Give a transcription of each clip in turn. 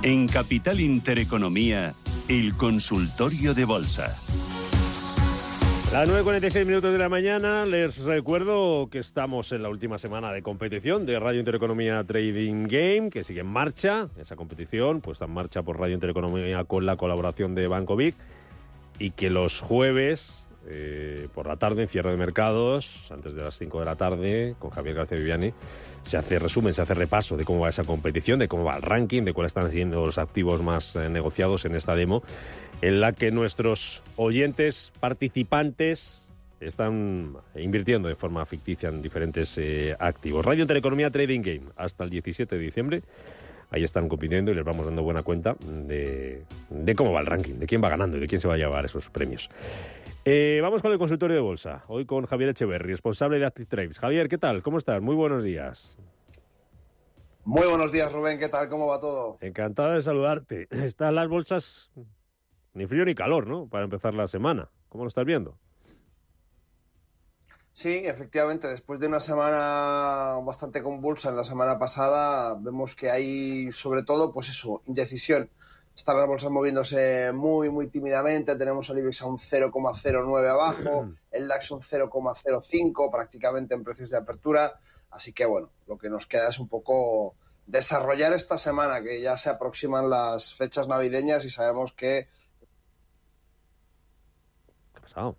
En Capital Intereconomía, el consultorio de bolsa. Las 9:46 de la mañana, les recuerdo que estamos en la última semana de competición de Radio Intereconomía Trading Game, que sigue en marcha. Esa competición puesta en marcha por Radio Intereconomía con la colaboración de Banco Vic, y que los jueves por la tarde, en cierre de mercados, antes de las 5 de la tarde, con Javier García Viviani, se hace resumen, se hace repaso de cómo va esa competición, de cómo va el ranking, de cuáles están siendo los activos más negociados en esta demo, en la que nuestros oyentes participantes están invirtiendo de forma ficticia en diferentes activos. Radio Intereconomía Trading Game, hasta el 17 de diciembre. Ahí están compitiendo y les vamos dando buena cuenta de cómo va el ranking, de quién va ganando y de quién se va a llevar esos premios. Vamos con el consultorio de bolsa. Hoy con Javier Echeverri, responsable de Active Trades. Javier, ¿qué tal? ¿Cómo estás? Muy buenos días. Muy buenos días, Rubén. ¿Qué tal? ¿Cómo va todo? Encantado de saludarte. Están las bolsas ni frío ni calor, ¿no? Para empezar la semana. ¿Cómo lo estás viendo? Sí, efectivamente, después de una semana bastante convulsa en la semana pasada, vemos que hay, sobre todo, pues eso, indecisión. Están las bolsas moviéndose muy tímidamente. Tenemos al IBEX a un 0,09 abajo, el DAX un 0,05 prácticamente en precios de apertura. Así que, bueno, lo que nos queda es un poco desarrollar esta semana, que ya se aproximan las fechas navideñas y sabemos que... ¿Qué ha pasado?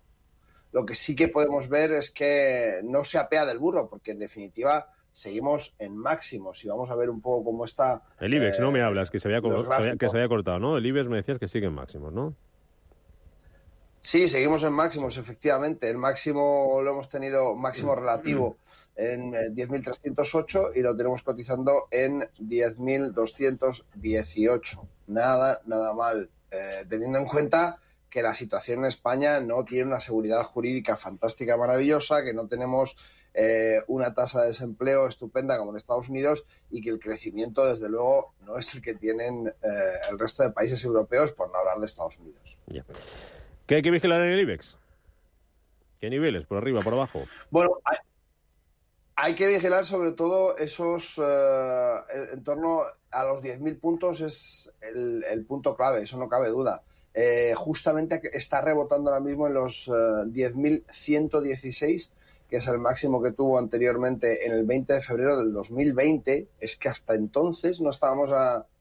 Lo que sí que podemos ver es que no se apea del burro, porque en definitiva seguimos en máximos y vamos a ver un poco cómo está... El IBEX, no me hablas, que se había cortado, ¿no? El IBEX me decías que sigue en máximos, ¿no? Sí, seguimos en máximos, efectivamente. El máximo lo hemos tenido, máximo relativo, en 10.308 y lo tenemos cotizando en 10.218. Nada mal, teniendo en cuenta que la situación en España no tiene una seguridad jurídica fantástica, maravillosa, que no tenemos una tasa de desempleo estupenda como en Estados Unidos y que el crecimiento, desde luego, no es el que tienen el resto de países europeos, por no hablar de Estados Unidos. Ya. ¿Qué hay que vigilar en el IBEX? ¿Qué niveles? ¿Por arriba, por abajo? Bueno, hay que vigilar sobre todo esos, en torno a los 10.000 puntos es el punto clave, eso no cabe duda. Justamente está rebotando ahora mismo en los 10.116, que es el máximo que tuvo anteriormente en el 20 de febrero del 2020. Es que hasta entonces no estábamos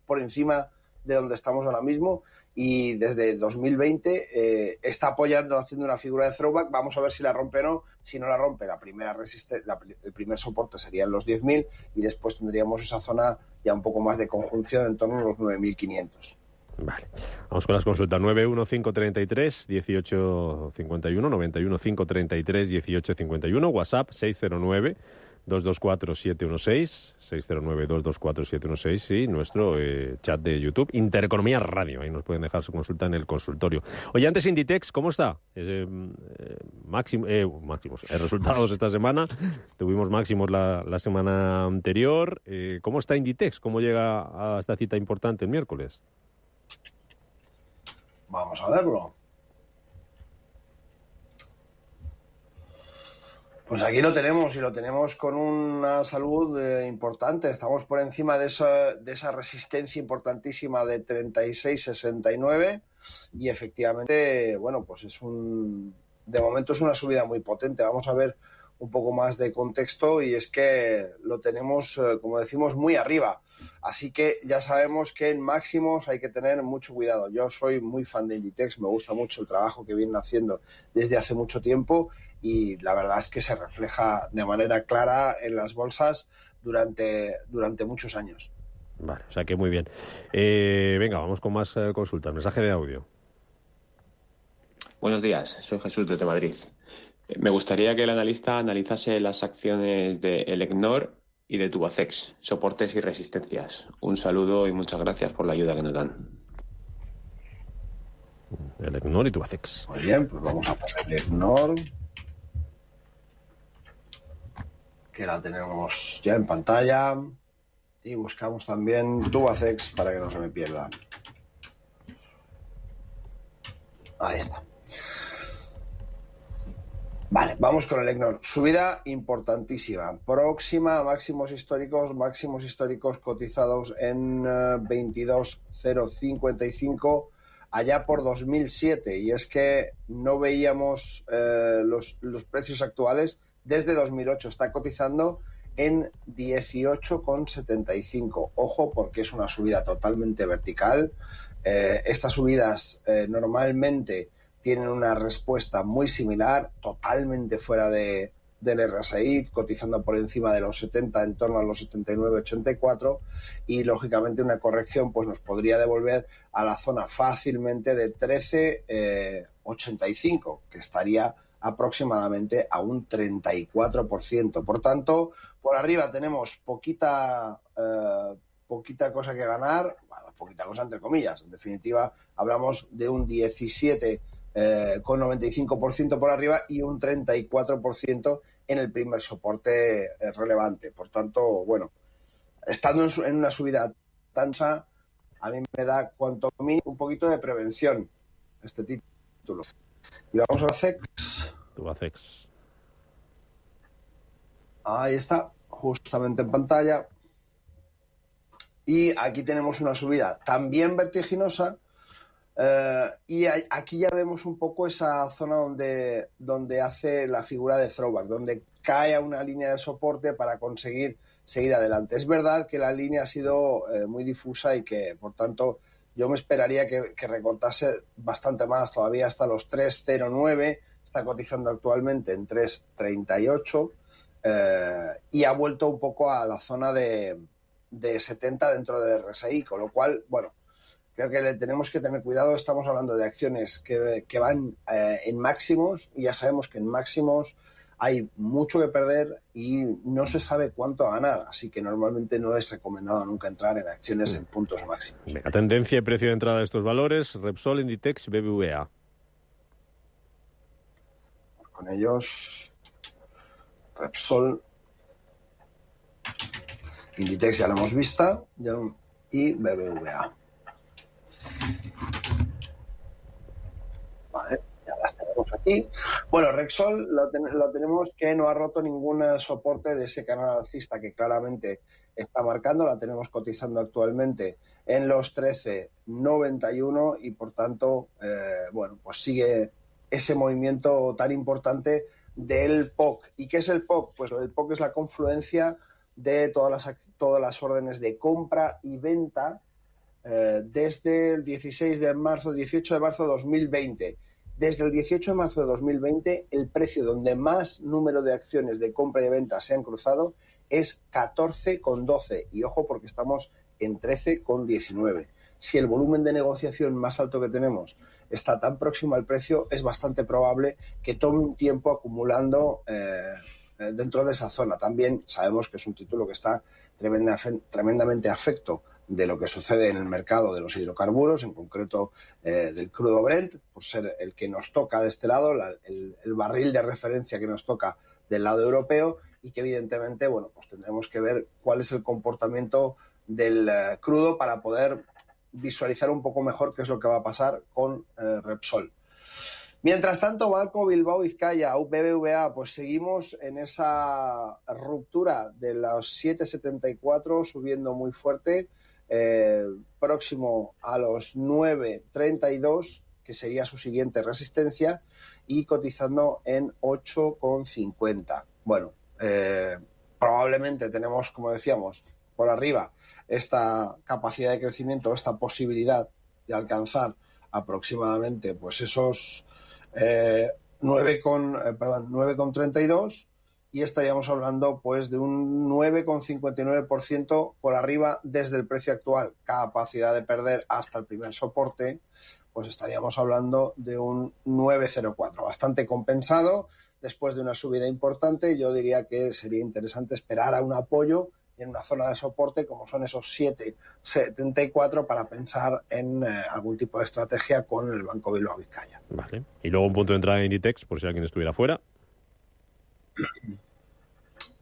por encima de donde estamos ahora mismo, y desde 2020 está apoyando, haciendo una figura de throwback. Vamos a ver si la rompe o no. Si no la rompe, el primer soporte serían los 10.000 y después tendríamos esa zona ya un poco más de conjunción en torno a los 9.500. Vale, vamos con las consultas. 91533-1851, 91533-1851, WhatsApp 609-224-716, 609-224-716 y nuestro chat de YouTube, Intereconomía Radio. Ahí nos pueden dejar su consulta en el consultorio. Oye, antes Inditex, ¿cómo está? Máximos. Resultados esta semana. Tuvimos máximos la semana anterior. ¿Cómo está Inditex? ¿Cómo llega a esta cita importante el miércoles? Vamos a verlo. Pues aquí lo tenemos, y lo tenemos con una salud importante. Estamos por encima de esa resistencia importantísima de 36,69 y efectivamente, bueno, pues de momento es una subida muy potente. Vamos a ver un poco más de contexto, y es que lo tenemos, como decimos, muy arriba. Así que ya sabemos que en máximos hay que tener mucho cuidado. Yo soy muy fan de Inditex, me gusta mucho el trabajo que vienen haciendo desde hace mucho tiempo, y la verdad es que se refleja de manera clara en las bolsas durante muchos años. Vale, o sea que muy bien. Venga, vamos con más consultas. Mensaje de audio. Buenos días, soy Jesús desde Madrid. Me gustaría que el analista analizase las acciones de Elecnor y de Tubacex, soportes y resistencias. Un saludo y muchas gracias por la ayuda que nos dan. Elecnor y Tubacex. Muy bien, pues vamos a poner Elecnor, que la tenemos ya en pantalla, y buscamos también Tubacex para que no se me pierda. Ahí está. Vale, vamos con el EGNOR. Subida importantísima. Próxima a máximos históricos cotizados en 22,055 allá por 2007. Y es que no veíamos los precios actuales desde 2008. Está cotizando en 18,75. Ojo, porque es una subida totalmente vertical. Estas subidas normalmente tienen una respuesta muy similar, totalmente fuera del RSI, cotizando por encima de los 70, en torno a los 79, 84, y lógicamente una corrección pues nos podría devolver a la zona fácilmente de 13,85, que estaría aproximadamente a un 34%. Por tanto, por arriba tenemos poquita cosa que ganar, bueno, poquita cosa entre comillas. En definitiva, hablamos de un 17,95% por arriba y un 34% en el primer soporte relevante. Por tanto, bueno, estando en una subida tan alta, a mí me da cuanto mínimo un poquito de prevención este título. Y vamos a CEX. Tubacex. Ahí está, justamente en pantalla. Y aquí tenemos una subida también vertiginosa. Y aquí ya vemos un poco esa zona donde hace la figura de throwback, donde cae a una línea de soporte para conseguir seguir adelante. Es verdad que la línea ha sido muy difusa y que, por tanto, yo me esperaría que recortase bastante más, todavía hasta los 3,09, está cotizando actualmente en 3,38 y ha vuelto un poco a la zona de 70 dentro del RSI, con lo cual, bueno, creo que le tenemos que tener cuidado. Estamos hablando de acciones que van en máximos y ya sabemos que en máximos hay mucho que perder y no se sabe cuánto ganar, así que normalmente no es recomendado nunca entrar en acciones en puntos máximos. Venga, tendencia y precio de entrada de estos valores: Repsol, Inditex, BBVA. Con ellos, Repsol, Inditex ya lo hemos visto, y BBVA. Vale, ya las tenemos aquí. Bueno, Repsol lo tenemos que no ha roto ningún soporte de ese canal alcista que claramente está marcando. La tenemos cotizando actualmente en los 13,91 y por tanto, bueno, pues sigue ese movimiento tan importante del POC. ¿Y qué es el POC? Pues el POC es la confluencia de todas las órdenes de compra y venta desde el 18 de marzo de 2020. Desde el 18 de marzo de 2020, el precio donde más número de acciones de compra y de venta se han cruzado es 14,12. Y ojo, porque estamos en 13,19. Si el volumen de negociación más alto que tenemos está tan próximo al precio, es bastante probable que tome un tiempo acumulando dentro de esa zona. También sabemos que es un título que está tremendamente afecto de lo que sucede en el mercado de los hidrocarburos, en concreto del crudo Brent, por ser el que nos toca de este lado, el barril de referencia que nos toca del lado europeo, y que evidentemente, bueno, pues tendremos que ver cuál es el comportamiento del crudo para poder visualizar un poco mejor qué es lo que va a pasar con Repsol. Mientras tanto, Banco Bilbao Vizcaya, BBVA, pues seguimos en esa ruptura de los 7,74, subiendo muy fuerte, próximo a los 9,32, que sería su siguiente resistencia, y cotizando en 8,50. Bueno, probablemente tenemos, como decíamos, por arriba esta capacidad de crecimiento, esta posibilidad de alcanzar aproximadamente pues esos 9,32, y estaríamos hablando pues de un 9,59% por arriba desde el precio actual. Capacidad de perder hasta el primer soporte, pues estaríamos hablando de un 9,04, bastante compensado después de una subida importante. Yo diría que sería interesante esperar a un apoyo en una zona de soporte como son esos 7,74 para pensar en algún tipo de estrategia con el Banco Bilbao Vizcaya. Vale. Y luego un punto de entrada en Inditex, por si alguien estuviera fuera.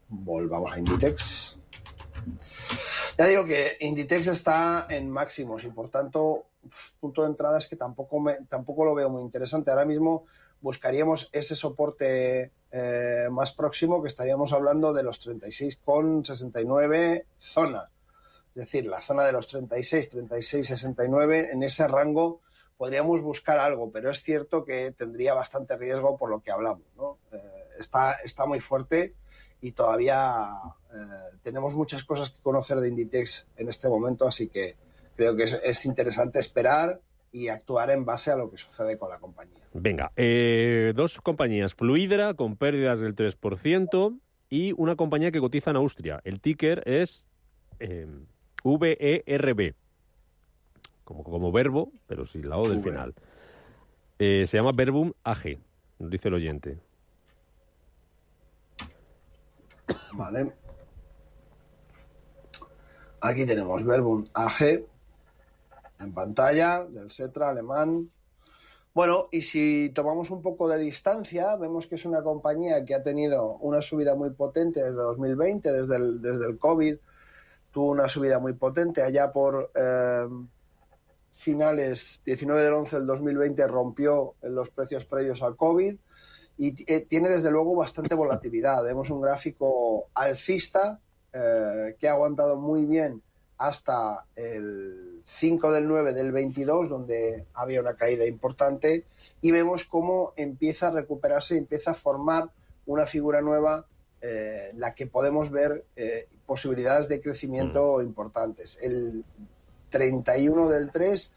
Volvamos a Inditex. Ya digo que Inditex está en máximos y por tanto punto de entrada es que tampoco lo veo muy interesante. Ahora mismo buscaríamos ese soporte más próximo, que estaríamos hablando de los 36,69 zona. Es decir, la zona de los 36, 69, en ese rango podríamos buscar algo, pero es cierto que tendría bastante riesgo por lo que hablamos, ¿no? Está muy fuerte y todavía tenemos muchas cosas que conocer de Inditex en este momento, así que creo que es interesante esperar y actuar en base a lo que sucede con la compañía. Venga, dos compañías, Fluidra con pérdidas del 3% y una compañía que cotiza en Austria. El ticker es VERB, como verbo, pero sin la O del final. Se llama Verbum AG, nos dice el oyente. Vale. Aquí tenemos Verbum AG en pantalla, del Setra alemán. Bueno, y si tomamos un poco de distancia, vemos que es una compañía que ha tenido una subida muy potente desde 2020, desde el COVID. Tuvo una subida muy potente allá por finales 19 del 11 del 2020, rompió los precios previos al COVID y tiene desde luego bastante volatilidad. Vemos un gráfico alcista que ha aguantado muy bien hasta el 5 del 9 del 22, donde había una caída importante, y vemos cómo empieza a recuperarse, empieza a formar una figura nueva, la que podemos ver posibilidades de crecimiento importantes. El 31 del 3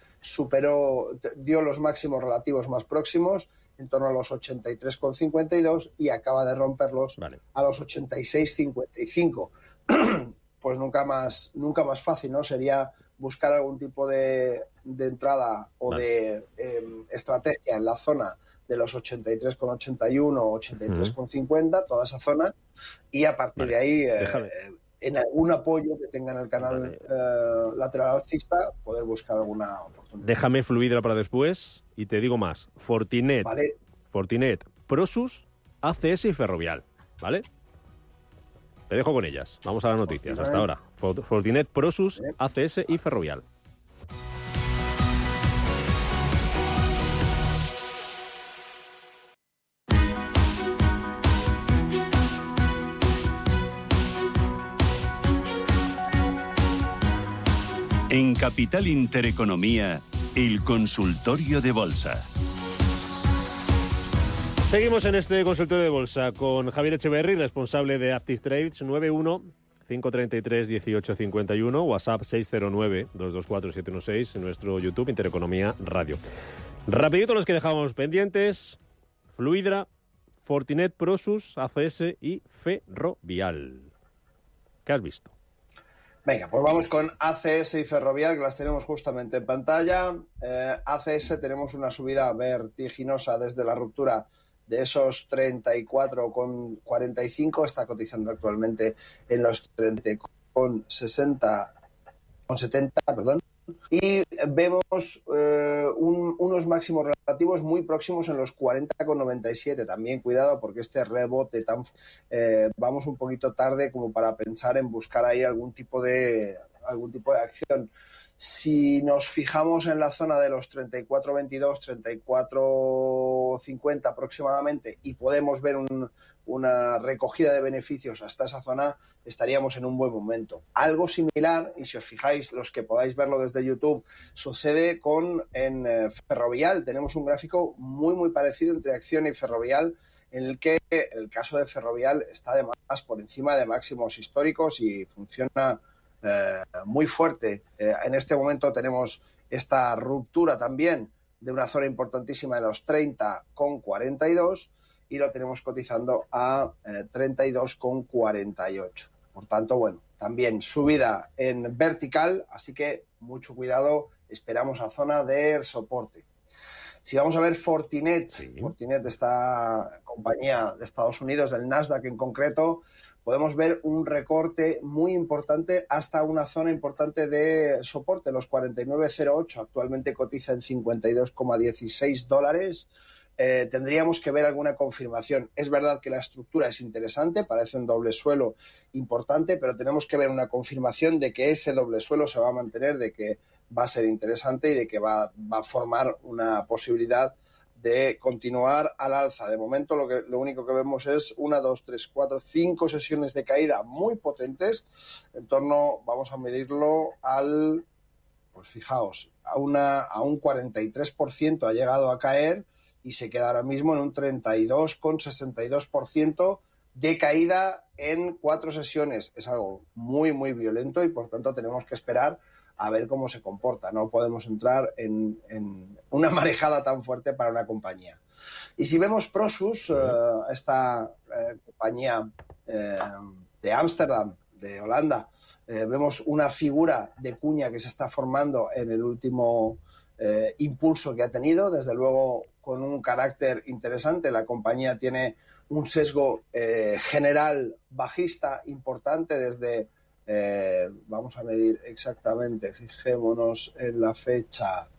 dio los máximos relativos más próximos, en torno a los 83,52, y acaba de romperlos a los 86,55. Pues nunca más fácil, ¿no? Sería buscar algún tipo de entrada o de estrategia en la zona de los 83,81 o 83,50, toda esa zona, y a partir de ahí, en algún apoyo que tenga en el canal lateral alcista, poder buscar alguna oportunidad. Déjame Fluidra para después y te digo más. Fortinet, Prosus, ACS y Ferrovial, ¿vale? Te dejo con ellas. Vamos a las noticias. Hasta ahora. Fortinet, Prosus, ACS y Ferrovial. En Capital Intereconomía, el consultorio de bolsa. Seguimos en este consultorio de bolsa con Javier Echeverry, responsable de Active Trades, 91-533-1851, WhatsApp 609-224-716, en nuestro YouTube Intereconomía Radio. Rapidito los que dejábamos pendientes: Fluidra, Fortinet, Prosus, ACS y Ferrovial. ¿Qué has visto? Venga, pues vamos con ACS y Ferrovial, que las tenemos justamente en pantalla. ACS tenemos una subida vertiginosa desde la ruptura de esos 34,45, está cotizando actualmente en los 30,70, perdón. Y vemos unos máximos relativos muy próximos en los 40,97. También cuidado, porque este rebote vamos un poquito tarde como para pensar en buscar ahí algún tipo de acción. Si nos fijamos en la zona de los 34,22, 34,50 aproximadamente, y podemos ver una recogida de beneficios hasta esa zona, estaríamos en un buen momento. Algo similar, y si os fijáis, los que podáis verlo desde YouTube, sucede en Ferrovial. Tenemos un gráfico muy, muy parecido entre Acciona y Ferrovial, en el que el caso de Ferrovial está además por encima de máximos históricos y funciona muy fuerte. En este momento tenemos esta ruptura también de una zona importantísima de los 30,42 y lo tenemos cotizando a 32,48. Por tanto, bueno, también subida en vertical, así que mucho cuidado, esperamos a zona de soporte. Si vamos a ver Fortinet, Fortinet, esta compañía de Estados Unidos, del Nasdaq en concreto, podemos ver un recorte muy importante hasta una zona importante de soporte, los 49,08. Actualmente cotiza en $52,16. Tendríamos que ver alguna confirmación. Es verdad que la estructura es interesante, parece un doble suelo importante, pero tenemos que ver una confirmación de que ese doble suelo se va a mantener, de que va a ser interesante y de que va a formar una posibilidad de continuar al alza. De momento lo único que vemos es 1, 2, 3, 4, 5 sesiones de caída muy potentes, en torno, vamos a medirlo pues fijaos, a un 43% ha llegado a caer y se queda ahora mismo en un 32,62% de caída en 4 sesiones. Es algo muy, muy violento y por tanto tenemos que esperar a ver cómo se comporta. No podemos entrar en una marejada tan fuerte para una compañía. Y si vemos Prosus, esta compañía de Ámsterdam, de Holanda, vemos una figura de cuña que se está formando en el último impulso que ha tenido, desde luego con un carácter interesante. La compañía tiene un sesgo general bajista importante desde, vamos a medir exactamente, fijémonos en la fecha,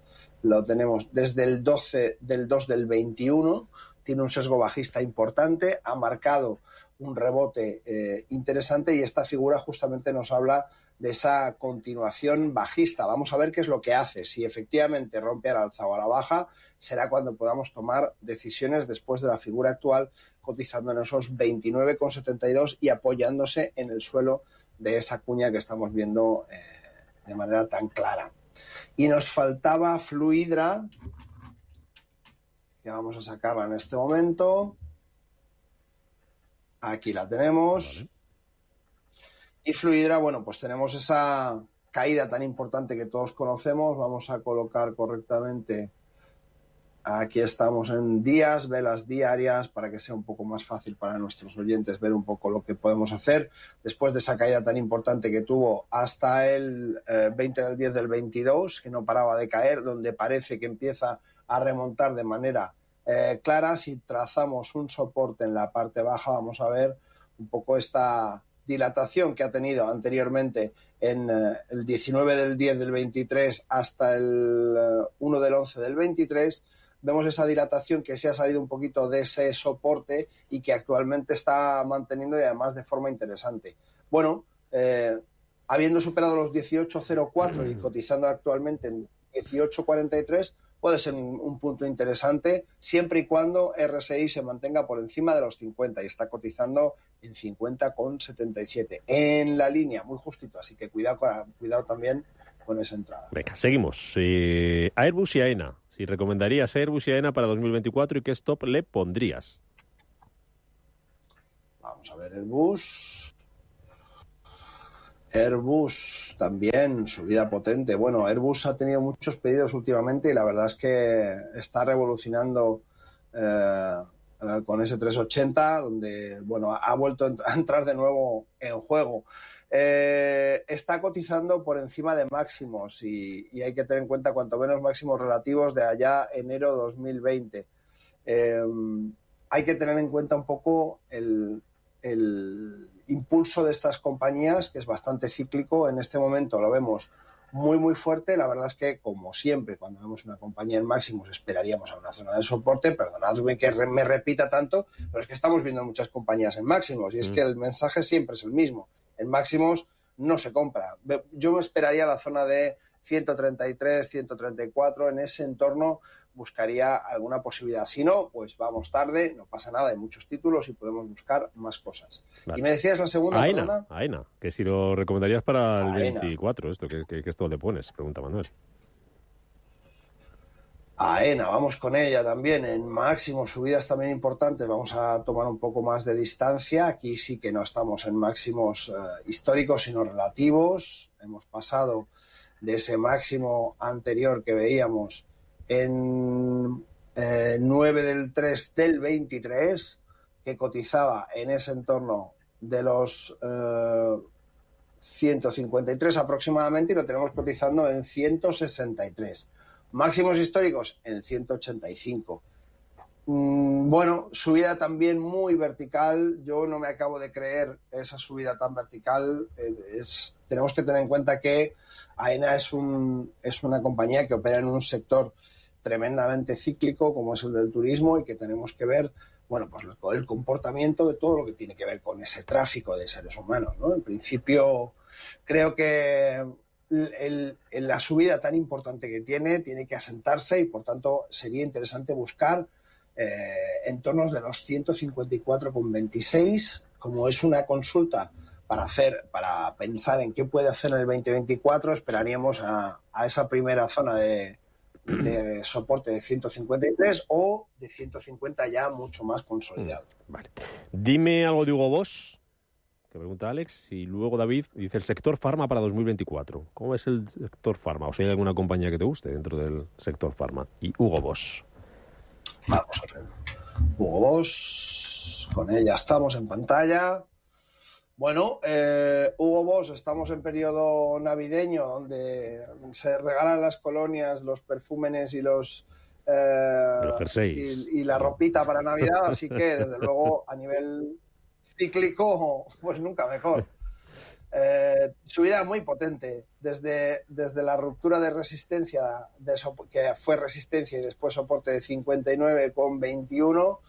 lo tenemos desde el 12 del 2 del 21, tiene un sesgo bajista importante, ha marcado un rebote interesante y esta figura justamente nos habla de esa continuación bajista. Vamos a ver qué es lo que hace. Si efectivamente rompe al alza o a la baja, será cuando podamos tomar decisiones después de la figura actual, cotizando en esos 29,72 y apoyándose en el suelo de esa cuña que estamos viendo de manera tan clara. Y nos faltaba Fluidra, que vamos a sacarla en este momento. Aquí la tenemos. Vale. Y Fluidra, bueno, pues tenemos esa caída tan importante que todos conocemos. Vamos a colocar correctamente. Aquí estamos en días, velas diarias, para que sea un poco más fácil para nuestros oyentes ver un poco lo que podemos hacer después de esa caída tan importante que tuvo hasta el 20 del 10 del 22, que no paraba de caer, donde parece que empieza a remontar de manera clara. Si trazamos un soporte en la parte baja, vamos a ver un poco esta dilatación que ha tenido anteriormente en el 19 del 10 del 23 hasta el 1 del 11 del 23. Vemos esa dilatación que se ha salido un poquito de ese soporte y que actualmente está manteniendo, y además de forma interesante. Bueno, habiendo superado los 18,04 y cotizando actualmente en 18,43, puede ser un punto interesante siempre y cuando RSI se mantenga por encima de los 50 y está cotizando en 50,77 en la línea, muy justito, así que cuidado también con esa entrada. Venga, seguimos. Airbus y AENA. Si recomendarías Airbus y AENA para 2024 y qué stop le pondrías. Vamos a ver Airbus también, subida potente. Bueno, Airbus ha tenido muchos pedidos últimamente y la verdad es que está revolucionando con ese 380, donde bueno, ha vuelto a entrar de nuevo en juego. Está cotizando por encima de máximos y hay que tener en cuenta cuanto menos máximos relativos de allá enero 2020. Hay que tener en cuenta un poco el impulso de estas compañías, que es bastante cíclico. En este momento lo vemos muy, muy fuerte. La verdad es que, como siempre, cuando vemos una compañía en máximos, esperaríamos a una zona de soporte. Perdonadme que me repita tanto, pero es que estamos viendo muchas compañías en máximos y es que el mensaje siempre es el mismo. En máximos no se compra. Yo me esperaría la zona de 133, 134, en ese entorno buscaría alguna posibilidad. Si no, pues vamos tarde, no pasa nada, hay muchos títulos y podemos buscar más cosas. Vale. Y me decías la segunda, AENA, que si lo recomendarías para el AENA. 24, esto, ¿qué esto le pones? Pregunta Manuel. AENA, vamos con ella también en máximos, subidas también importantes. Vamos a tomar un poco más de distancia. Aquí sí que no estamos en máximos históricos, sino relativos. Hemos pasado de ese máximo anterior que veíamos en 9 del 3 del 23, que cotizaba en ese entorno de los 153 aproximadamente, y lo tenemos cotizando en 163. Máximos históricos en 185. Bueno, subida también muy vertical. Yo no me acabo de creer esa subida tan vertical. Tenemos que tener en cuenta que AENA es una compañía que opera en un sector tremendamente cíclico como es el del turismo y que tenemos que ver, bueno, pues el comportamiento de todo lo que tiene que ver con ese tráfico de seres humanos, ¿no? En principio, creo que la subida tan importante que tiene que asentarse y, por tanto, sería interesante buscar entornos de los 154,26, como es una consulta para pensar en qué puede hacer en el 2024, esperaríamos a esa primera zona de soporte de 153 o de 150 ya mucho más consolidado. Vale. Dime algo de Hugo Boss, que pregunta Alex, y luego David dice el sector farma para 2024. ¿Cómo ves el sector farma? ¿O si hay alguna compañía que te guste dentro del sector farma? Y Hugo Boss. Vamos a ver. Hugo Boss, con ella estamos en pantalla. Bueno, Hugo Boss, estamos en periodo navideño donde se regalan las colonias, los perfúmenes y los y la ropita para Navidad, así que desde luego a nivel cíclico, pues nunca mejor. Subida muy potente desde la ruptura de resistencia que fue resistencia y después soporte de 59,21,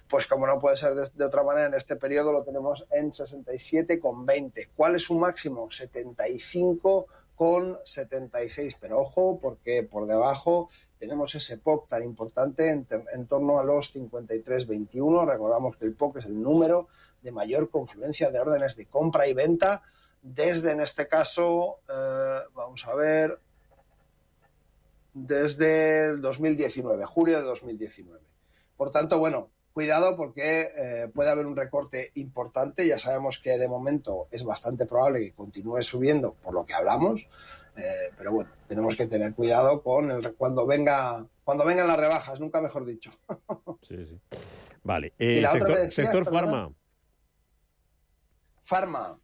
pues como no puede ser de otra manera, en este periodo lo tenemos en 67,20. ¿Cuál es su máximo? 75,76, pero ojo, porque por debajo tenemos ese POC tan importante en torno a los 53,21. Recordamos que el POC es el número de mayor confluencia de órdenes de compra y venta desde, en este caso, vamos a ver, desde el 2019, julio de 2019. Por tanto, bueno, cuidado porque puede haber un recorte importante. Ya sabemos que de momento es bastante probable que continúe subiendo por lo que hablamos, pero bueno, tenemos que tener cuidado con cuando vengan las rebajas, nunca mejor dicho. Sí. Vale, ¿Y la otra que decías, sector perdona? Farma.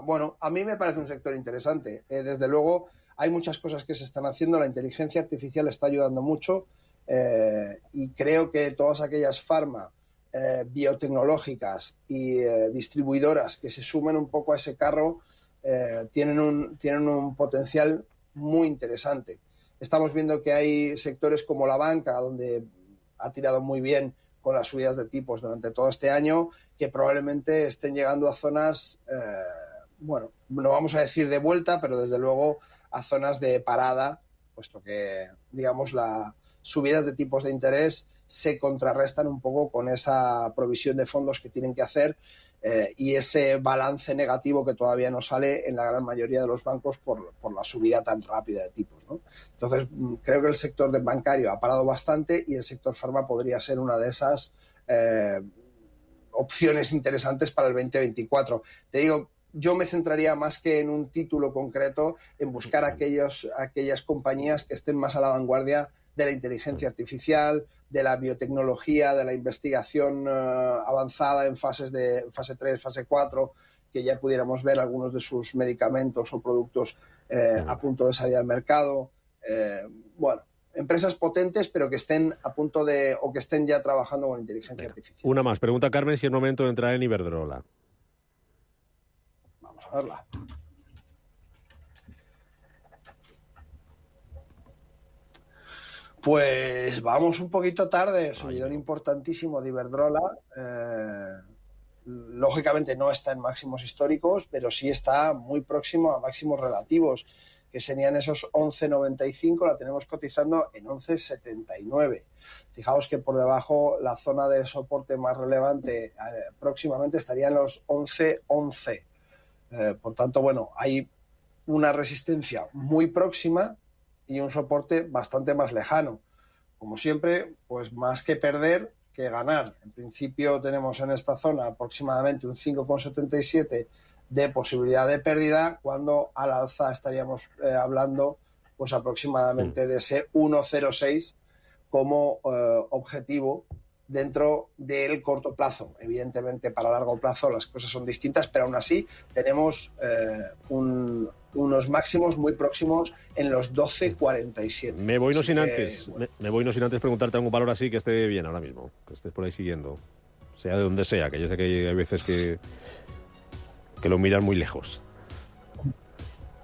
Bueno, a mí me parece un sector interesante. Desde luego, hay muchas cosas que se están haciendo. La inteligencia artificial está ayudando mucho y creo que todas aquellas farma biotecnológicas y distribuidoras que se sumen un poco a ese carro tienen un potencial muy interesante. Estamos viendo que hay sectores como la banca, donde ha tirado muy bien con las subidas de tipos durante todo este año, que probablemente estén llegando a zonas, bueno, no vamos a decir de vuelta, pero desde luego a zonas de parada, puesto que, digamos, las subidas de tipos de interés se contrarrestan un poco con esa provisión de fondos que tienen que hacer y ese balance negativo que todavía no sale en la gran mayoría de los bancos por la subida tan rápida de tipos, ¿no? Entonces, creo que el sector bancario ha parado bastante y el sector farma podría ser una de esas opciones interesantes para el 2024. Te digo, yo me centraría más que en un título concreto en buscar aquellas compañías que estén más a la vanguardia de la inteligencia artificial, de la biotecnología, de la investigación avanzada en fase 3, fase 4, que ya pudiéramos ver algunos de sus medicamentos o productos a punto de salir al mercado. Bueno, empresas potentes, pero que estén a punto de, o que estén ya trabajando con inteligencia artificial. Una más. Pregunta Carmen si es momento de entrar en Iberdrola. Vamos a verla. Pues vamos un poquito tarde, subidón importantísimo de Iberdrola. Lógicamente no está en máximos históricos, pero sí está muy próximo a máximos relativos, que serían esos 11,95, la tenemos cotizando en 11,79. Fijaos que por debajo la zona de soporte más relevante próximamente estaría en los 11,11. Por tanto, bueno, hay una resistencia muy próxima y un soporte bastante más lejano. Como siempre, pues más que perder que ganar. En principio tenemos en esta zona aproximadamente un 5,77 de posibilidad de pérdida, cuando al alza estaríamos hablando pues aproximadamente de ese 1,06 como objetivo dentro del corto plazo. Evidentemente, para largo plazo las cosas son distintas, pero aún así tenemos unos máximos muy próximos en los 12,47. Me voy no sin antes preguntarte algún valor así que esté bien ahora mismo, que estés por ahí siguiendo, sea de donde sea, que yo sé que hay veces que lo miran muy lejos.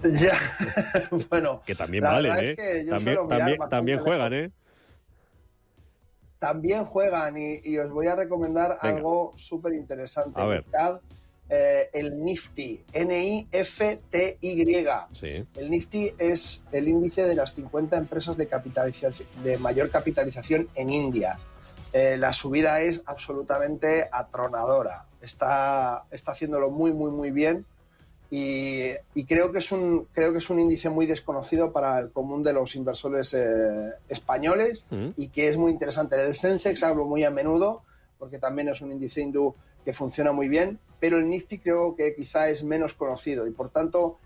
Ya, bueno. Que también valen, ¿eh? Es también juegan, ¿eh? También juegan y os voy a recomendar algo súper interesante. el Nifty, NIFTY. Sí. El Nifty es el índice de las 50 empresas de mayor capitalización en India. La subida es absolutamente atronadora. Está haciéndolo muy, muy, muy bien y creo que es un índice muy desconocido para el común de los inversores españoles y que es muy interesante. Del Sensex hablo muy a menudo porque también es un índice hindú que funciona muy bien, pero el Nifty creo que quizá es menos conocido y por tanto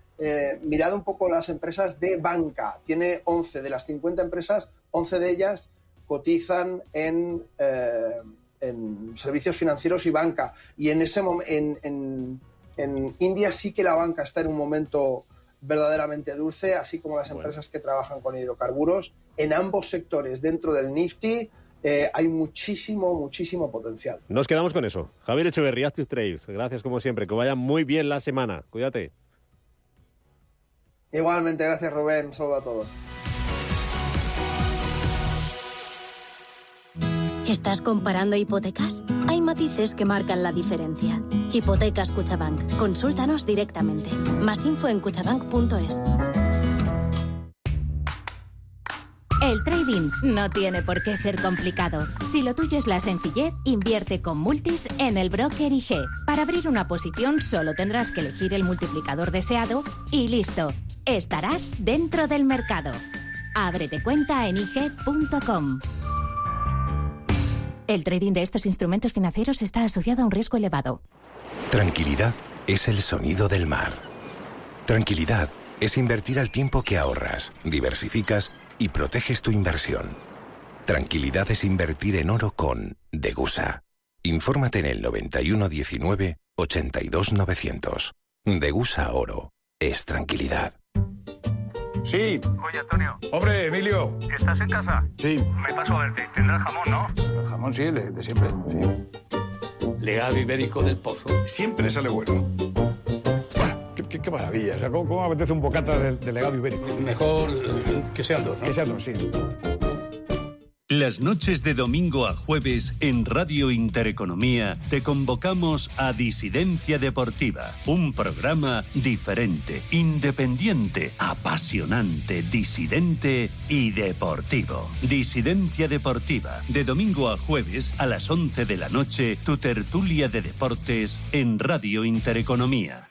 mirad un poco las empresas de banca. Tiene 11 de las 50 empresas, 11 de ellas cotizan en servicios financieros y banca. Y en India sí que la banca está en un momento verdaderamente dulce, así como las empresas que trabajan con hidrocarburos. En ambos sectores dentro del Nifty hay muchísimo potencial. Nos quedamos con eso. Javier Echeverría, Active Trades. Gracias como siempre. Que vaya muy bien la semana. Cuídate. Igualmente, gracias Rubén. Un saludo a todos. ¿Estás comparando hipotecas? Hay matices que marcan la diferencia. Hipotecas Kutxabank. Consúltanos directamente. Más info en kutxabank.es. El trading no tiene por qué ser complicado. Si lo tuyo es la sencillez, invierte con Multis en el broker IG. Para abrir una posición solo tendrás que elegir el multiplicador deseado y listo. Estarás dentro del mercado. Ábrete cuenta en IG.com. El trading de estos instrumentos financieros está asociado a un riesgo elevado. Tranquilidad es el sonido del mar. Tranquilidad es invertir al tiempo que ahorras, diversificas y proteges tu inversión. Tranquilidad es invertir en oro con Degusa. Infórmate en el 91 19 82 900. Degusa Oro es tranquilidad. Sí. Oye, Antonio. Hombre, Emilio. ¿Estás en casa? Sí. Me paso a verte. Tendrás jamón, ¿no? El jamón sí, de siempre, sí. Legado ibérico del Pozo. Siempre sale bueno. Bueno, qué maravilla. O sea, ¿cómo apetece un bocata de legado ibérico? Mejor que sean dos, ¿no? Que sean dos, sí. Las noches de domingo a jueves en Radio Intereconomía te convocamos a Disidencia Deportiva, un programa diferente, independiente, apasionante, disidente y deportivo. Disidencia Deportiva, de domingo a jueves a las 11 de la noche, tu tertulia de deportes en Radio Intereconomía.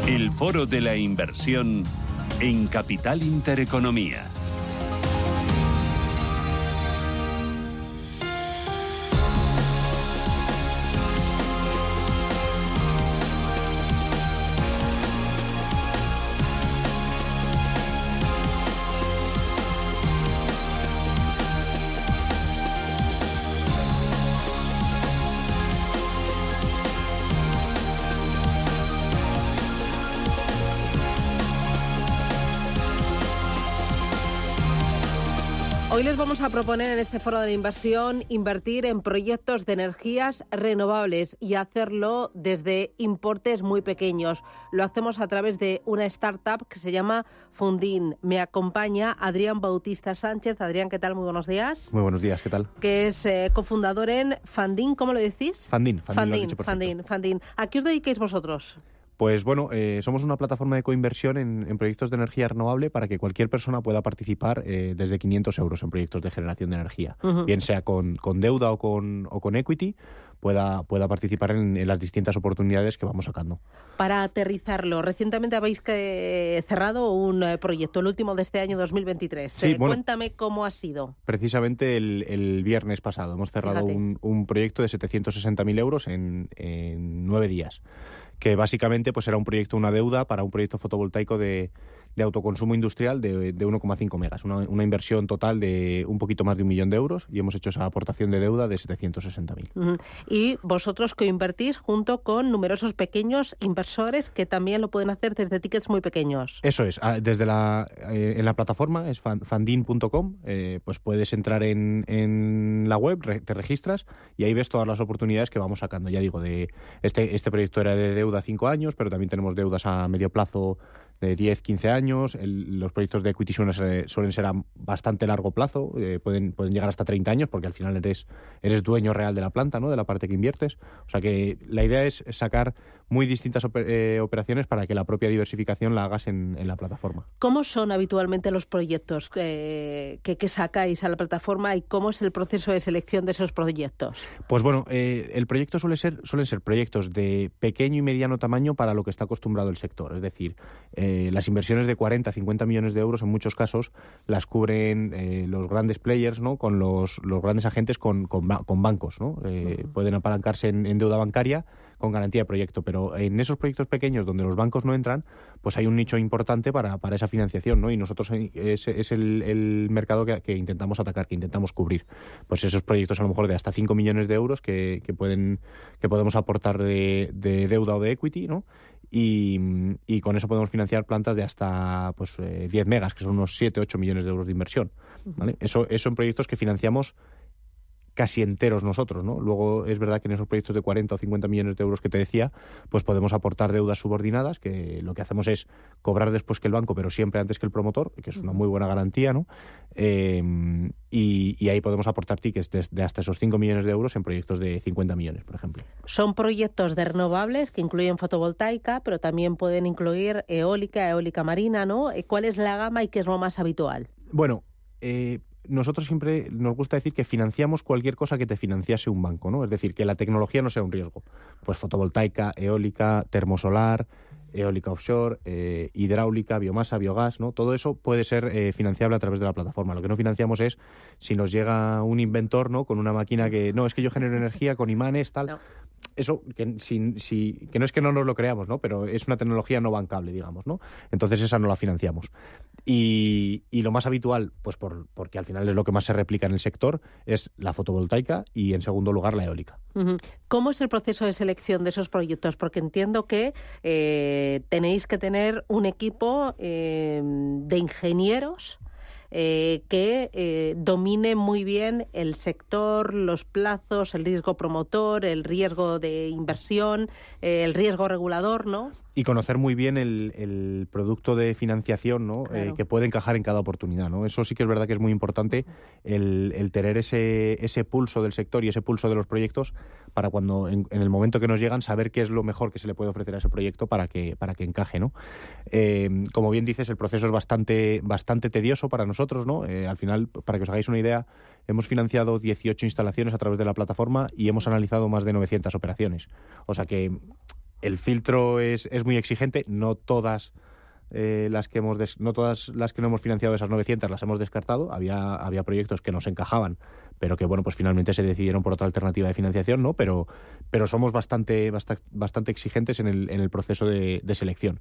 El Foro de la Inversión en Capital Intereconomía. Hoy les vamos a proponer en este foro de inversión invertir en proyectos de energías renovables y hacerlo desde importes muy pequeños. Lo hacemos a través de una startup que se llama Fundin. Me acompaña Adrián Bautista Sánchez. Adrián, ¿qué tal? Muy buenos días. Muy buenos días, ¿qué tal? Que es cofundador en Fundin, ¿cómo lo decís? Fundin. ¿A qué os dediquéis vosotros? Pues bueno, somos una plataforma de coinversión en proyectos de energía renovable para que cualquier persona pueda participar desde 500 euros en proyectos de generación de energía. Bien sea con deuda o con equity, pueda participar en las distintas oportunidades que vamos sacando. Para aterrizarlo, recientemente habéis cerrado un proyecto, el último de este año 2023. Sí, cuéntame cómo ha sido. Precisamente el viernes pasado hemos cerrado un proyecto de 760.000 euros en 9 días. Que básicamente pues era un proyecto, una deuda para un proyecto fotovoltaico de autoconsumo industrial de 1,5 megas, una inversión total de un poquito más de 1 millón de euros y hemos hecho esa aportación de deuda de 760.000. Y vosotros coinvertís junto con numerosos pequeños inversores que también lo pueden hacer desde tickets muy pequeños. Eso es, desde en la plataforma es fundin.com, pues puedes entrar en la web, te registras y ahí ves todas las oportunidades que vamos sacando. Ya digo, de este proyecto era de deuda a 5 años, pero también tenemos deudas a medio plazo de 10, 15 años. Los proyectos de equity suelen ser a bastante largo plazo, pueden llegar hasta 30 años, porque al final eres dueño real de la planta, ¿no? De la parte que inviertes. O sea que la idea es sacar muy distintas operaciones para que la propia diversificación la hagas en la plataforma. ¿Cómo son habitualmente los proyectos que sacáis a la plataforma y cómo es el proceso de selección de esos proyectos? Pues bueno, el proyecto suelen ser proyectos de pequeño y mediano tamaño para lo que está acostumbrado el sector. Es decir, las inversiones de 40, 50 millones de euros en muchos casos las cubren los grandes players, ¿no? Con los grandes agentes con bancos, ¿no? Pueden apalancarse en deuda bancaria con garantía de proyecto, pero en esos proyectos pequeños donde los bancos no entran, pues hay un nicho importante para esa financiación, ¿no? Y nosotros es el mercado que intentamos atacar, que intentamos cubrir. Pues esos proyectos a lo mejor de hasta 5 millones de euros que podemos aportar de deuda o de equity, ¿no? Y con eso podemos financiar plantas de hasta 10 megas, que son unos 7, 8 millones de euros de inversión, ¿vale? Eso son proyectos que financiamos casi enteros nosotros, ¿no? Luego es verdad que en esos proyectos de 40 o 50 millones de euros que te decía, pues podemos aportar deudas subordinadas, que lo que hacemos es cobrar después que el banco, pero siempre antes que el promotor, que es una muy buena garantía, ¿no? Y ahí podemos aportar tickets de hasta esos 5 millones de euros en proyectos de 50 millones, por ejemplo. Son proyectos de renovables que incluyen fotovoltaica, pero también pueden incluir eólica marina, ¿no? ¿Cuál es la gama y qué es lo más habitual? Bueno, nosotros siempre nos gusta decir que financiamos cualquier cosa que te financiase un banco, ¿no? Es decir, que la tecnología no sea un riesgo. Pues fotovoltaica, eólica, termosolar, eólica offshore, hidráulica, biomasa, biogás, ¿no? Todo eso puede ser financiable a través de la plataforma. Lo que no financiamos es si nos llega un inventor, ¿no? Con una máquina que no, es que yo genero energía con imanes, tal. No. Eso que no es que no nos lo creamos, ¿no? Pero es una tecnología no bancable, digamos, ¿no? Entonces esa no la financiamos. Y lo más habitual, pues porque al final es lo que más se replica en el sector, es la fotovoltaica y en segundo lugar la eólica. ¿Cómo es el proceso de selección de esos proyectos? Porque entiendo que tenéis que tener un equipo de ingenieros que domine muy bien el sector, los plazos, el riesgo promotor, el riesgo de inversión, el riesgo regulador, ¿no? Y conocer muy bien el producto de financiación, ¿no? Claro. Que puede encajar en cada oportunidad, ¿no? Eso sí que es verdad que es muy importante, el tener ese pulso del sector y ese pulso de los proyectos para cuando en el momento que nos llegan saber qué es lo mejor que se le puede ofrecer a ese proyecto para que encaje, ¿no? Como bien dices, el proceso es bastante tedioso para nosotros, ¿no? Al final, para que os hagáis una idea, hemos financiado 18 instalaciones a través de la plataforma y hemos analizado más de 900 operaciones. O sea que el filtro es muy exigente, no todas las que no hemos financiado, esas 900 las hemos descartado. Había proyectos que nos encajaban, pero que bueno, pues finalmente se decidieron por otra alternativa de financiación, ¿no? Pero somos bastante exigentes en el proceso de selección,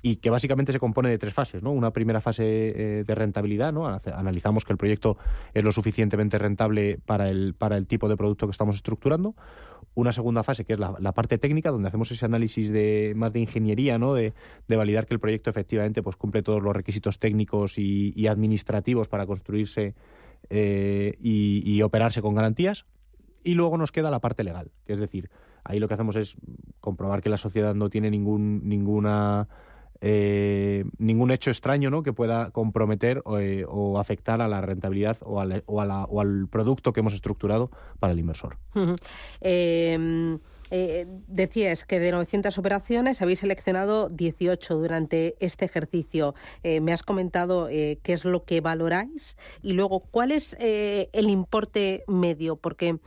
y que básicamente se compone de 3 fases, ¿no? Una primera fase de rentabilidad, ¿no? Analizamos que el proyecto es lo suficientemente rentable para el tipo de producto que estamos estructurando. Una segunda fase, que es la parte técnica, donde hacemos ese análisis más de ingeniería, ¿no? De validar que el proyecto efectivamente pues cumple todos los requisitos técnicos y administrativos para construirse y operarse con garantías. Y luego nos queda la parte legal, que es decir, ahí lo que hacemos es comprobar que la sociedad no tiene ningún hecho extraño, ¿no? Que pueda comprometer o afectar a la rentabilidad o al producto que hemos estructurado para el inversor. Decías que de 900 operaciones habéis seleccionado 18 durante este ejercicio. Me has comentado qué es lo que valoráis y luego cuál es el importe medio, porque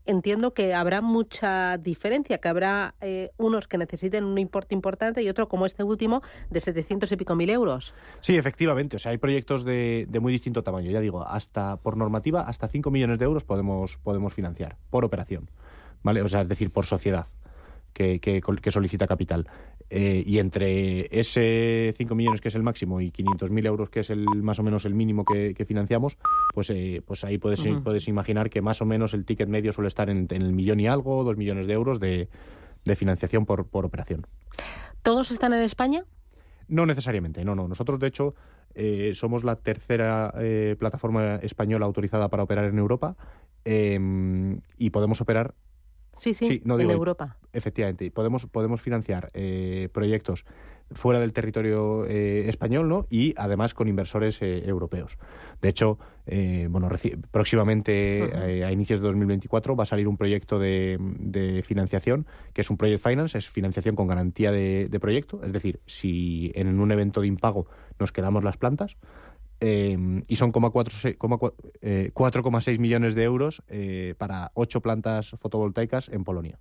entiendo que habrá mucha diferencia, que habrá unos que necesiten un importe importante y otro, como este último, de 700 y pico mil euros. Sí, efectivamente. O sea, hay proyectos de muy distinto tamaño. Ya digo, por normativa, hasta 5 millones de euros podemos financiar por operación. ¿Vale? O sea, es decir, por sociedad que solicita capital. Y entre ese 5 millones, que es el máximo, y 500.000 euros, que es más o menos el mínimo que financiamos, pues ahí puedes imaginar que más o menos el ticket medio suele estar en el millón y algo, 2 millones de euros de financiación por operación. ¿Todos están en España? No necesariamente, no. Nosotros, de hecho, somos la tercera plataforma española autorizada para operar en Europa, y podemos operar. Sí, en Europa. Efectivamente, podemos financiar proyectos fuera del territorio español, ¿no? Y además con inversores europeos. De hecho, próximamente, a inicios de 2024, va a salir un proyecto de financiación, que es un Project Finance, es financiación con garantía de proyecto. Es decir, si en un evento de impago nos quedamos las plantas, y son 4,6 millones de euros para 8 plantas fotovoltaicas en Polonia.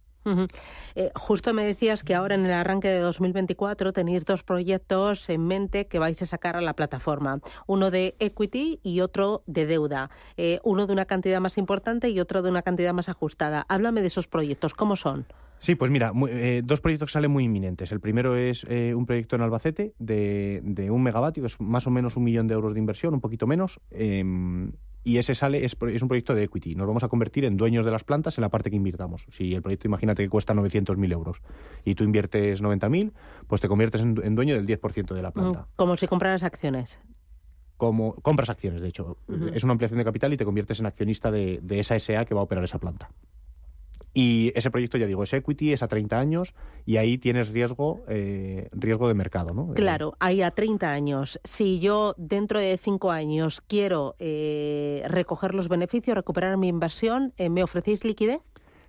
Justo me decías que ahora en el arranque de 2024 tenéis 2 proyectos en mente que vais a sacar a la plataforma. Uno de equity y otro de deuda. Uno de una cantidad más importante y otro de una cantidad más ajustada. Háblame de esos proyectos. ¿Cómo son? Sí, pues mira, 2 proyectos que salen muy inminentes. El primero es un proyecto en Albacete de 1 megavatio, que es más o menos 1 millón de euros de inversión, un poquito menos. Y ese es un proyecto de equity. Nos vamos a convertir en dueños de las plantas en la parte que invirtamos. Si el proyecto, imagínate que cuesta 900.000 euros y tú inviertes 90.000, pues te conviertes en dueño del 10% de la planta. Como si compraras acciones. Como compras acciones, de hecho. Es una ampliación de capital y te conviertes en accionista de esa SA que va a operar esa planta. Y ese proyecto, ya digo, es equity, es a 30 años y ahí tienes riesgo de mercado, ¿no? Claro, ahí a 30 años. Si yo dentro de 5 años quiero recoger los beneficios, recuperar mi inversión, ¿me ofrecéis liquidez?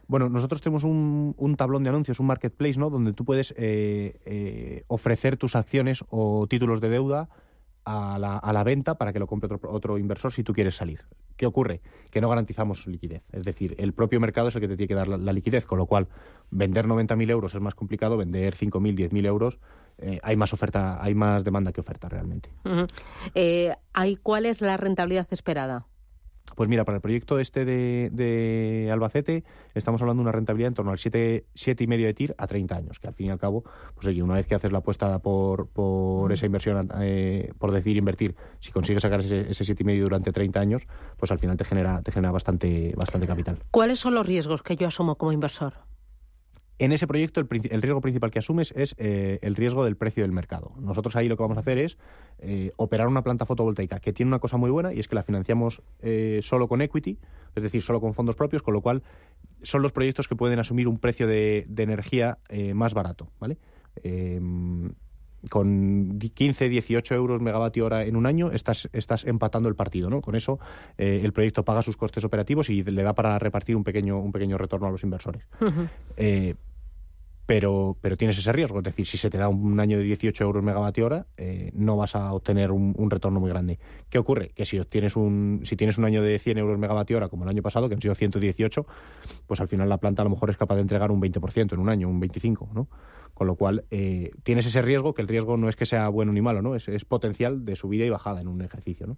Bueno, nosotros tenemos un tablón de anuncios, un marketplace, ¿no? Donde tú puedes ofrecer tus acciones o títulos de deuda a la venta para que lo compre otro inversor si tú quieres salir. ¿Qué ocurre? Que no garantizamos liquidez. Es decir, el propio mercado es el que te tiene que dar la liquidez, con lo cual vender 90.000 euros es más complicado, vender 5.000, 10.000 euros hay más oferta, hay más demanda que oferta realmente. ¿Cuál es la rentabilidad esperada? Pues mira, para el proyecto de Albacete estamos hablando de una rentabilidad en torno al 7,5 de TIR a 30 años, que al fin y al cabo, pues oye, una vez que haces la apuesta por esa inversión, por decidir invertir, si consigues sacar ese 7,5 durante 30 años, pues al final te genera bastante capital. ¿Cuáles son los riesgos que yo asumo como inversor? En ese proyecto el riesgo principal que asumes es el riesgo del precio del mercado. Nosotros ahí lo que vamos a hacer es operar una planta fotovoltaica que tiene una cosa muy buena y es que la financiamos solo con equity, es decir, solo con fondos propios, con lo cual son los proyectos que pueden asumir un precio de energía más barato, ¿vale? Con 15, 18 euros megavatio hora en un año estás empatando el partido, ¿no? Con eso el proyecto paga sus costes operativos y le da para repartir un pequeño retorno a los inversores. Pero tienes ese riesgo, es decir, si se te da un año de 18 euros megavatio hora, no vas a obtener un retorno muy grande. ¿Qué ocurre? Que si tienes un año de 100 euros megavatio hora, como el año pasado, que han sido 118, pues al final la planta a lo mejor es capaz de entregar un 20% en un año, un 25%, ¿no? Con lo cual, tienes ese riesgo, que el riesgo no es que sea bueno ni malo, ¿no? Es potencial de subida y bajada en un ejercicio, ¿no?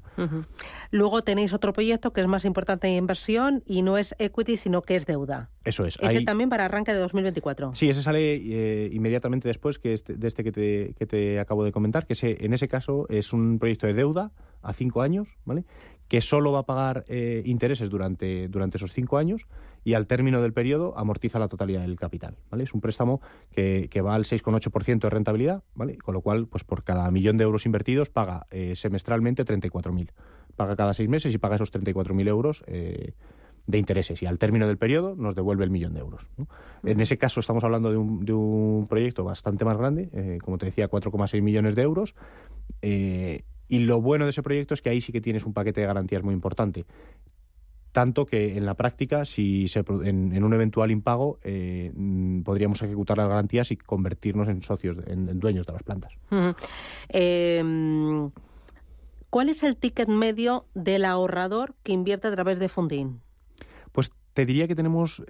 Luego tenéis otro proyecto que es más importante en inversión y no es equity, sino que es deuda. Eso es. Ese también para arranque de 2024. Sí, ese sale inmediatamente después que que te acabo de comentar, que en ese caso es un proyecto de deuda a 5 años, ¿vale? Que solo va a pagar intereses durante esos 5 años y al término del periodo amortiza la totalidad del capital, ¿vale? Es un préstamo que va al 6,8% de rentabilidad, ¿vale? Con lo cual, pues por cada 1 millón de euros invertidos paga semestralmente 34.000. Paga cada 6 meses y paga esos 34.000 euros de intereses y al término del periodo nos devuelve el 1 millón de euros, ¿no? En ese caso estamos hablando de un proyecto bastante más grande, como te decía, 4,6 millones de euros. Y lo bueno de ese proyecto es que ahí sí que tienes un paquete de garantías muy importante. Tanto que en la práctica, en un eventual impago, podríamos ejecutar las garantías y convertirnos en socios, en dueños de las plantas. ¿Cuál es el ticket medio del ahorrador que invierte a través de Funding? Pues te diría que tenemos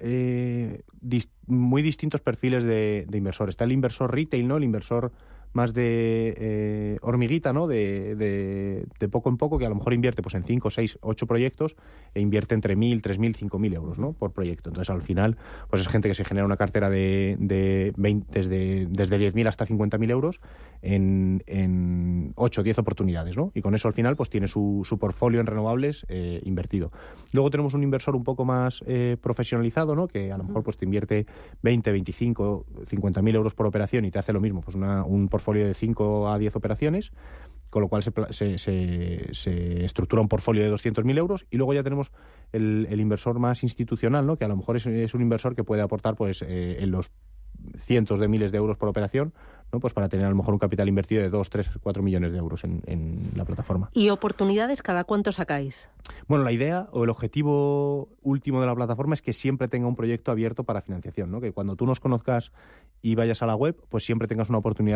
muy distintos perfiles de inversor. Está el inversor retail, ¿no? El inversor más de hormiguita, ¿no? De poco en poco, que a lo mejor invierte pues en 5, 6, 8 proyectos e invierte entre 1.000, 3.000, 5.000 euros, ¿no? Por proyecto. Entonces, al final, pues es gente que se genera una cartera de 20, desde 10.000 hasta 50.000 euros en 8 o 10 oportunidades, ¿no? Y con eso, al final, pues tiene su portfolio en renovables invertido. Luego tenemos un inversor un poco más profesionalizado, ¿no? Que a lo mejor pues te invierte 20, 25, 50.000 euros por operación y te hace lo mismo, pues un portfolio de 5 a 10 operaciones, con lo cual se estructura un portfolio de 200.000 euros y luego ya tenemos el inversor más institucional, ¿no? Que a lo mejor es un inversor que puede aportar pues en los cientos de miles de euros por operación, ¿no? Pues para tener a lo mejor un capital invertido de 2, 3, 4 millones de euros en la plataforma. ¿Y oportunidades cada cuánto sacáis? Bueno, la idea o el objetivo último de la plataforma es que siempre tenga un proyecto abierto para financiación, ¿no? Que cuando tú nos conozcas y vayas a la web, pues siempre tengas una oportunidad